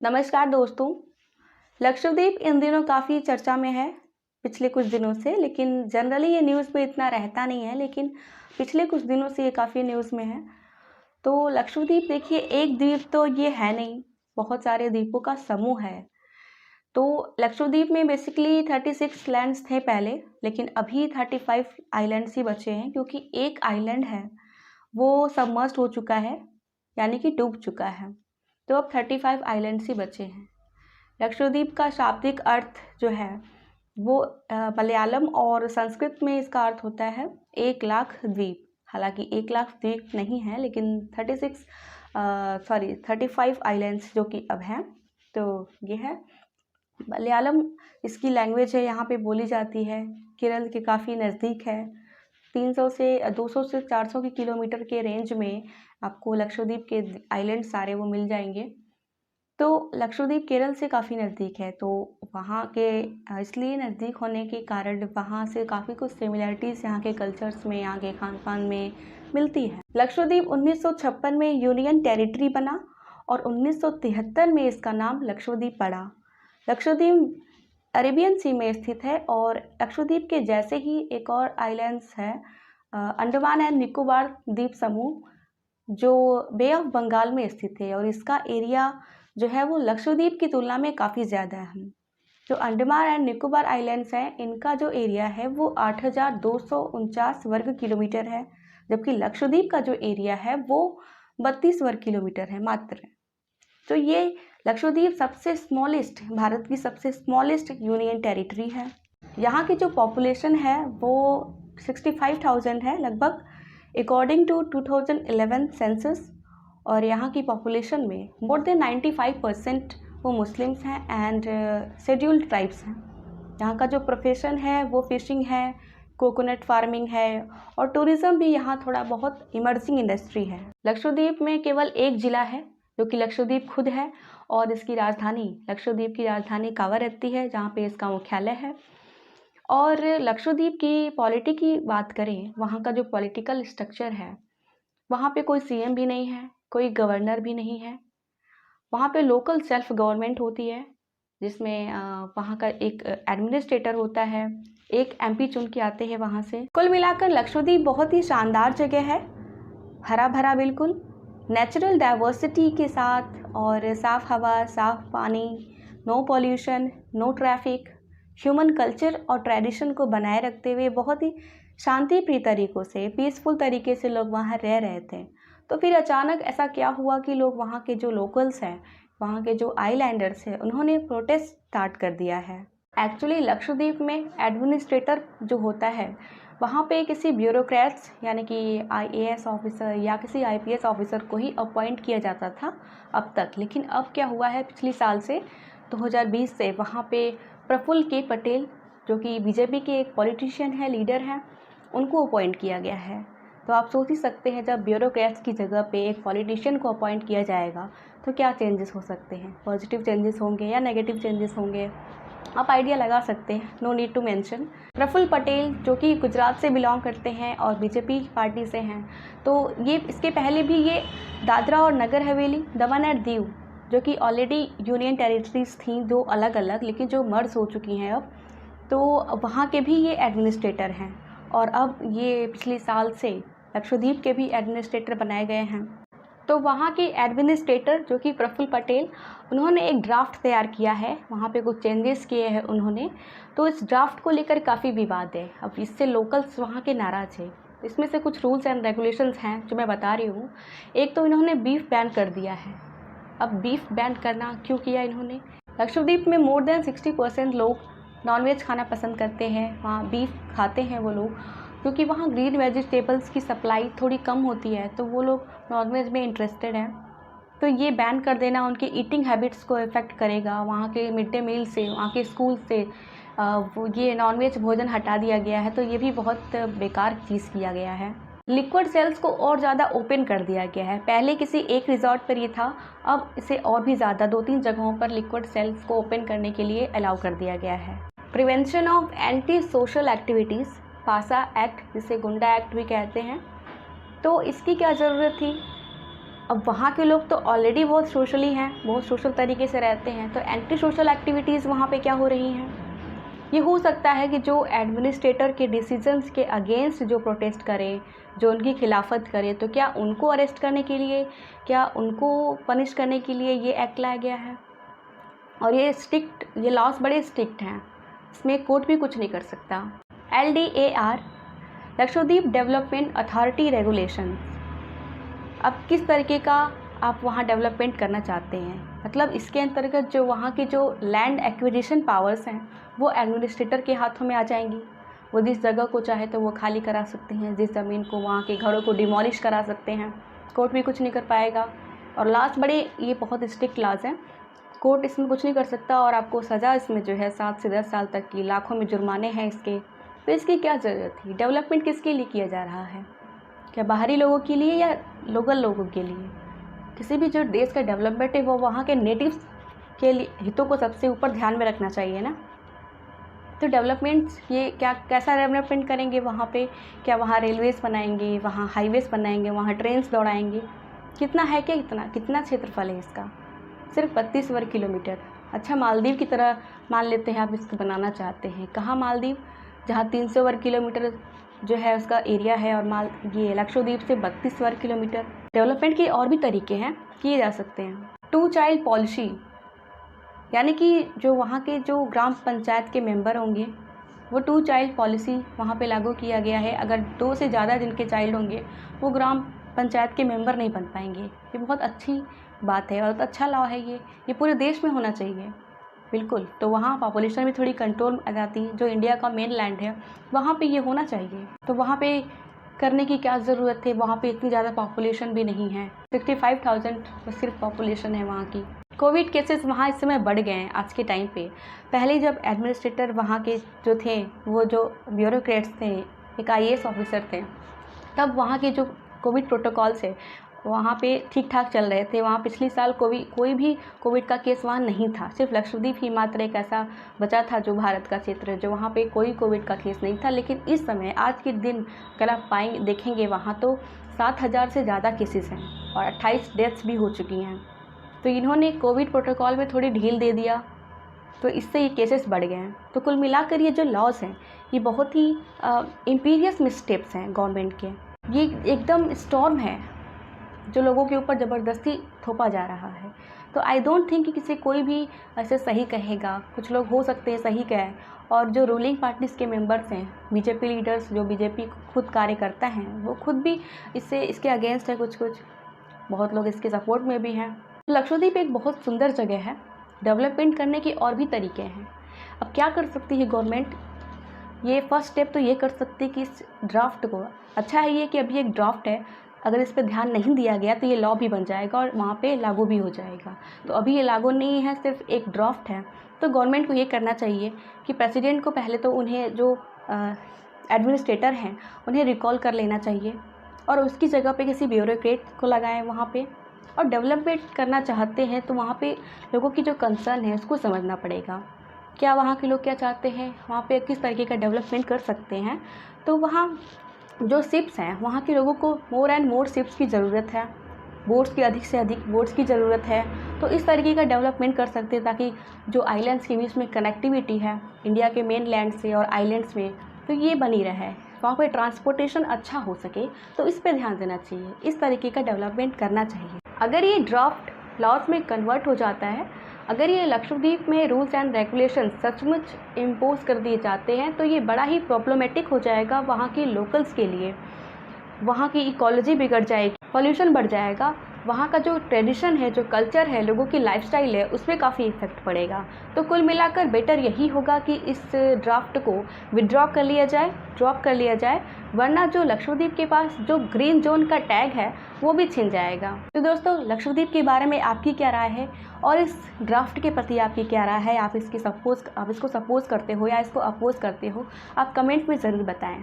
नमस्कार दोस्तों। लक्षद्वीप इन दिनों काफ़ी चर्चा में है पिछले कुछ दिनों से, लेकिन जनरली ये न्यूज़ में इतना रहता नहीं है, लेकिन पिछले कुछ दिनों से ये काफ़ी न्यूज़ में है। तो लक्षद्वीप देखिए, एक द्वीप तो ये है नहीं, बहुत सारे द्वीपों का समूह है। तो लक्षद्वीप में बेसिकली 36 लैंड्स थे पहले, लेकिन अभी 35 आइलैंड्स ही बचे हैं, क्योंकि एक आइलैंड है वो सबमर्ज्ड हो चुका है, यानी कि डूब चुका है। तो अब 35 आइलैंड्स ही बचे हैं। लक्षद्वीप का शाब्दिक अर्थ जो है वो मलयालम और संस्कृत में इसका अर्थ होता है 1 लाख द्वीप। हालांकि 1 लाख द्वीप नहीं है, लेकिन 35 आइलैंड्स जो कि अब हैं, तो ये है मलयालम। इसकी लैंग्वेज है, यहाँ पे बोली जाती है। केरल के काफ़ी नज़दीक है। 200 से 400 की किलोमीटर के रेंज में आपको लक्षद्वीप के आइलैंड सारे वो मिल जाएंगे। तो लक्षद्वीप केरल से काफ़ी नज़दीक है, तो वहाँ के इसलिए नज़दीक होने के कारण वहाँ से काफ़ी कुछ सिमिलरिटीज़ यहाँ के कल्चर्स में, यहाँ के खान पान में मिलती है। लक्षद्वीप 1956 में यूनियन टेरिटरी बना और 1973 में इसका नाम लक्षद्वीप पड़ा। लक्षद्वीप अरेबियन सी में स्थित है और लक्षद्वीप के जैसे ही एक और आइलैंड्स है अंडमान एंड निकोबार द्वीप समूह, जो बे ऑफ बंगाल में स्थित है, और इसका एरिया जो है वो लक्षद्वीप की तुलना में काफ़ी ज़्यादा है। जो अंडमान एंड निकोबार आइलैंड्स हैं, इनका जो एरिया है वो 8,249 वर्ग किलोमीटर है, जबकि लक्षद्वीप का जो एरिया है वो 32 वर्ग किलोमीटर है मात्र। तो ये लक्षद्वीप सबसे स्मॉलेस्ट, भारत की सबसे स्मॉलेस्ट यूनियन टेरिटरी है। यहाँ की जो पॉपुलेशन है वो 65,000 है लगभग, अकॉर्डिंग टू 2011 सेंसस। और यहाँ की पॉपुलेशन में मोर देन 95% वो मुस्लिम्स हैं एंड शेड्यूल्ड ट्राइब्स हैं। यहाँ का जो प्रोफेशन है वो फिशिंग है, कोकोनट फार्मिंग है, और टूरिज़्म भी यहाँ थोड़ा बहुत इमर्जिंग इंडस्ट्री है। लक्षद्वीप में केवल एक ज़िला है जो कि लक्षद्वीप खुद है, और इसकी राजधानी, लक्षद्वीप की राजधानी कावारत्ती है, जहाँ पे इसका मुख्यालय है। और लक्षद्वीप की पॉलिटी की बात करें, वहाँ का जो पॉलिटिकल स्ट्रक्चर है, वहाँ पे कोई सीएम भी नहीं है, कोई गवर्नर भी नहीं है। वहाँ पे लोकल सेल्फ गवर्नमेंट होती है, जिसमें वहाँ का एक एडमिनिस्ट्रेटर होता है, एक एमपी चुन के आते हैं वहाँ से। कुल मिलाकर लक्षद्वीप बहुत ही शानदार जगह है, हरा भरा बिल्कुल, नेचुरल डाइवर्सिटी के साथ, और साफ़ हवा, साफ़ पानी, no pollution, no traffic, human culture और ट्रेडिशन को बनाए रखते हुए बहुत ही शांतिप्रिय तरीक़ों से, पीसफुल तरीके से लोग वहाँ रह रहे थे। तो फिर अचानक ऐसा क्या हुआ कि लोग, वहाँ के जो लोकल्स हैं, वहाँ के जो आइलैंडर्स हैं, उन्होंने प्रोटेस्ट स्टार्ट कर दिया है। एक्चुअली लक्षद्वीप में एडमिनिस्ट्रेटर जो होता है, वहाँ पे किसी ब्यूरोक्रेट्स यानी कि आईएएस ऑफिसर या किसी आईपीएस ऑफिसर को ही अपॉइंट किया जाता था अब तक। लेकिन अब क्या हुआ है, पिछली साल से 2020 से वहाँ पे प्रफुल्ल के पटेल, जो कि बीजेपी के एक पॉलिटिशियन है, लीडर हैं, उनको अपॉइंट किया गया है। तो आप सोच ही सकते हैं, जब ब्यूरोक्रेट्स की जगह पे एक पॉलिटिशियन को अपॉइंट किया जाएगा तो क्या चेंजेस हो सकते हैं, पॉजिटिव चेंजेस होंगे या नेगेटिव चेंजेस होंगे, आप आइडिया लगा सकते हैं। No need to mention. Praful Patel जो कि गुजरात से बिलोंग करते हैं और बीजेपी पार्टी से हैं, तो ये इसके पहले भी ये दादरा और नगर हवेली, दमन और दीव, जो कि ऑलरेडी यूनियन टेरिटरीज थी दो अलग अलग, लेकिन जो मर्ज हो चुकी हैं अब, तो वहाँ के भी ये एडमिनिस्ट्रेटर हैं। और अब ये पिछले साल से लक्षद्वीप के भी एडमिनिस्ट्रेटर बनाए गए हैं। तो वहाँ के एडमिनिस्ट्रेटर जो कि प्रफुल्ल पटेल, उन्होंने एक ड्राफ्ट तैयार किया है, वहाँ पे कुछ चेंजेस किए हैं उन्होंने। तो इस ड्राफ्ट को लेकर काफ़ी विवाद है। अब इससे लोकल्स वहाँ के नाराज़ है। इसमें से कुछ रूल्स एंड रेगुलेशंस हैं जो मैं बता रही हूँ। एक तो इन्होंने बीफ बैन कर दिया है। अब बीफ बैन करना क्यों किया इन्होंने? लक्षद्वीप में मोर देन 60% लोग नॉनवेज खाना पसंद करते हैं, वहाँ बीफ खाते हैं वो लोग, क्योंकि वहाँ ग्रीन वेजिटेबल्स की सप्लाई थोड़ी कम होती है, तो वो लोग नॉनवेज में इंटरेस्टेड हैं। तो ये बैन कर देना उनके ईटिंग हैबिट्स को इफ़ेक्ट करेगा। वहाँ के मिड डे मील से, वहाँ के स्कूल से वो ये नॉनवेज भोजन हटा दिया गया है, तो ये भी बहुत बेकार चीज़ किया गया है। लिक्विड सेल्स को और ज़्यादा ओपन कर दिया गया है। पहले किसी एक रिजॉर्ट पर ये था, अब इसे और भी ज़्यादा 2-3 जगहों पर लिक्विड सेल्स को ओपन करने के लिए अलाउ कर दिया गया है। Prevention of anti social activities, पासा एक्ट, जिसे गुंडा एक्ट भी कहते हैं, तो इसकी क्या ज़रूरत थी? अब वहाँ के लोग तो ऑलरेडी बहुत सोशली हैं, बहुत सोशल तरीके से रहते हैं, तो एंटी सोशल एक्टिविटीज़ वहाँ पे क्या हो रही हैं? ये हो सकता है कि जो एडमिनिस्ट्रेटर के डिसीजंस के अगेंस्ट जो प्रोटेस्ट करें, जो उनकी खिलाफत करें, तो क्या उनको अरेस्ट करने के लिए, क्या उनको पनिश करने के लिए ये एक्ट लाया गया है? और ये लॉस बड़े स्ट्रिक्ट हैं, इसमें कोर्ट भी कुछ नहीं कर सकता। LDAR, Lakshadweep development authority regulation. अब किस तरीके का आप वहाँ डेवलपमेंट करना चाहते हैं, मतलब इसके अंतर्गत जो वहाँ की जो लैंड एक्विजिशन पावर्स हैं वो एडमिनिस्ट्रेटर के हाथों में आ जाएंगी। वो जिस जगह को चाहे तो वो खाली करा सकते हैं, जिस ज़मीन को, वहाँ के घरों को डिमोलिश करा सकते हैं, कोर्ट भी कुछ नहीं कर पाएगा। और लास्ट बड़े ये बहुत स्ट्रिक्ट लॉज हैं, कोर्ट इसमें कुछ नहीं कर सकता और आपको सज़ा इसमें जो है 7 से 10 साल तक की, लाखों में जुर्माने हैं इसके। तो इसकी क्या ज़रूरत थी? डेवलपमेंट किसके लिए किया जा रहा है? क्या बाहरी लोगों के लिए या लोकल लोगों के लिए? किसी भी जो देश का डेवलपमेंट है वो वहाँ के नेटिव्स के लिए हितों को सबसे ऊपर ध्यान में रखना चाहिए ना। तो डेवलपमेंट्स ये क्या, कैसा डेवलपमेंट करेंगे वहाँ पे? क्या वहाँ रेलवेज़ बनाएंगे, वहाँ हाईवेज़ बनाएंगे, वहाँ ट्रेन्स दौड़ाएंगे? कितना है, क्या कितना क्षेत्रफल है इसका? सिर्फ 32 वर्ग किलोमीटर। अच्छा, मालदीव की तरह मान लेते हैं आप इसको बनाना चाहते हैं। कहाँ मालदीव, जहाँ 300 वर्ग किलोमीटर जो है उसका एरिया है, और ये लक्षद्वीप से 32 वर्ग किलोमीटर। डेवलपमेंट के और भी तरीके हैं, किए जा सकते हैं। 2 चाइल्ड पॉलिसी, यानी कि जो वहाँ के जो ग्राम पंचायत के मेंबर होंगे वो 2 चाइल्ड पॉलिसी वहाँ पे लागू किया गया है। अगर 2 से ज़्यादा जिनके चाइल्ड होंगे वो ग्राम पंचायत के मेंबर नहीं बन पाएंगे। ये बहुत अच्छी बात है और अच्छा लॉ है ये पूरे देश में होना चाहिए। बिल्कुल, तो वहाँ पॉपुलेशन भी थोड़ी कंट्रोल आ जाती, जो इंडिया का मेन लैंड है वहाँ पे ये होना चाहिए। तो वहाँ पे करने की क्या ज़रूरत है? वहाँ पे इतनी ज़्यादा पॉपुलेशन भी नहीं है, 65,000 सिर्फ पॉपुलेशन है वहाँ की। कोविड केसेस वहाँ इस समय बढ़ गए हैं आज के टाइम पे। पहले जब एडमिनिस्ट्रेटर वहाँ के जो थे, वो जो ब्यूरोक्रेट्स थे, एक IAS ऑफिसर थे, तब वहाँ के जो कोविड प्रोटोकॉल्स है वहाँ पे ठीक ठाक चल रहे थे। वहाँ पिछले साल कोई भी कोविड का केस वहाँ नहीं था। सिर्फ लक्षद्वीप ही मात्र एक ऐसा बचा था जो भारत का क्षेत्र है जो वहाँ पे कोई कोविड का केस नहीं था। लेकिन इस समय आज के दिन अगर आप देखेंगे वहाँ तो 7,000 से ज़्यादा केसेस हैं और 28 डेथ्स भी हो चुकी हैं। तो इन्होंने कोविड प्रोटोकॉल में थोड़ी ढील दे दिया, तो इससे ये केसेस बढ़ गए हैं। तो कुल मिलाकर ये जो लॉज हैं ये बहुत ही इम्पीरियस मिस्टेप्स हैं गवर्नमेंट के। ये एकदम स्टॉर्म है जो लोगों के ऊपर ज़बरदस्ती थोपा जा रहा है। तो आई डोंट थिंक कि किसी कोई भी ऐसे सही कहेगा। कुछ लोग हो सकते हैं सही कहें, और जो रूलिंग पार्टीज़ के मेंबर्स हैं, बीजेपी लीडर्स, जो बीजेपी खुद कार्यकर्ता हैं, वो खुद भी इसके अगेंस्ट है। कुछ बहुत लोग इसके सपोर्ट में भी हैं। लक्षद्वीप एक बहुत सुंदर जगह है, डेवलपमेंट करने के और भी तरीके हैं। अब क्या कर सकती है गवर्नमेंट? ये फर्स्ट स्टेप तो ये कर सकती है कि इस ड्राफ्ट को, अच्छा है ये कि अभी एक ड्राफ्ट है, अगर इस पर ध्यान नहीं दिया गया तो ये लॉ भी बन जाएगा और वहाँ पे लागू भी हो जाएगा। तो अभी ये लागू नहीं है, सिर्फ एक ड्राफ्ट है। तो गवर्नमेंट को ये करना चाहिए कि प्रेसिडेंट को पहले तो उन्हें जो एडमिनिस्ट्रेटर हैं उन्हें रिकॉल कर लेना चाहिए और उसकी जगह पे किसी ब्यूरोक्रेट को लगाएं वहाँ पे। और डेवलपमेंट करना चाहते हैं तो वहाँ पे लोगों की जो कंसर्न है उसको समझना पड़ेगा। क्या वहाँ के लोग क्या चाहते हैं, वहाँ पे किस तरीके का डेवलपमेंट कर सकते हैं। तो वहाँ जो शिप्स हैं, वहाँ के लोगों को मोर एंड मोर शिप्स की ज़रूरत है, बोट्स की अधिक से अधिक बोट्स की ज़रूरत है। तो इस तरीके का डेवलपमेंट कर सकते हैं ताकि जो आइलैंड्स के बीच में कनेक्टिविटी है इंडिया के मेन लैंड से और आइलैंड्स में, तो ये बनी रहे, वहाँ पे ट्रांसपोर्टेशन अच्छा हो सके। तो इस पर ध्यान देना चाहिए, इस तरीके का डेवलपमेंट करना चाहिए। अगर ये ड्राफ्ट लॉज में कन्वर्ट हो जाता है, अगर ये लक्षद्वीप में रूल्स एंड रेगुलेशन सचमुच इम्पोज कर दिए जाते हैं तो ये बड़ा ही प्रॉब्लमेटिक हो जाएगा वहाँ के लोकल्स के लिए। वहाँ की इकोलॉजी बिगड़ जाएगी, पॉल्यूशन बढ़ जाएगा, वहाँ का जो ट्रेडिशन है, जो कल्चर है, लोगों की लाइफस्टाइल है, उस पर काफ़ी इफेक्ट पड़ेगा। तो कुल मिलाकर बेटर यही होगा कि इस ड्राफ्ट को विड्रॉ कर लिया जाए, ड्रॉप कर लिया जाए, वरना जो लक्षद्वीप के पास जो ग्रीन जोन का टैग है वो भी छिन जाएगा। तो दोस्तों, लक्षद्वीप के बारे में आपकी क्या राय है और इस ड्राफ्ट के प्रति आपकी क्या राय है? आप इसको सपोज करते हो या इसको अपोज करते हो? आप कमेंट में ज़रूर बताएं।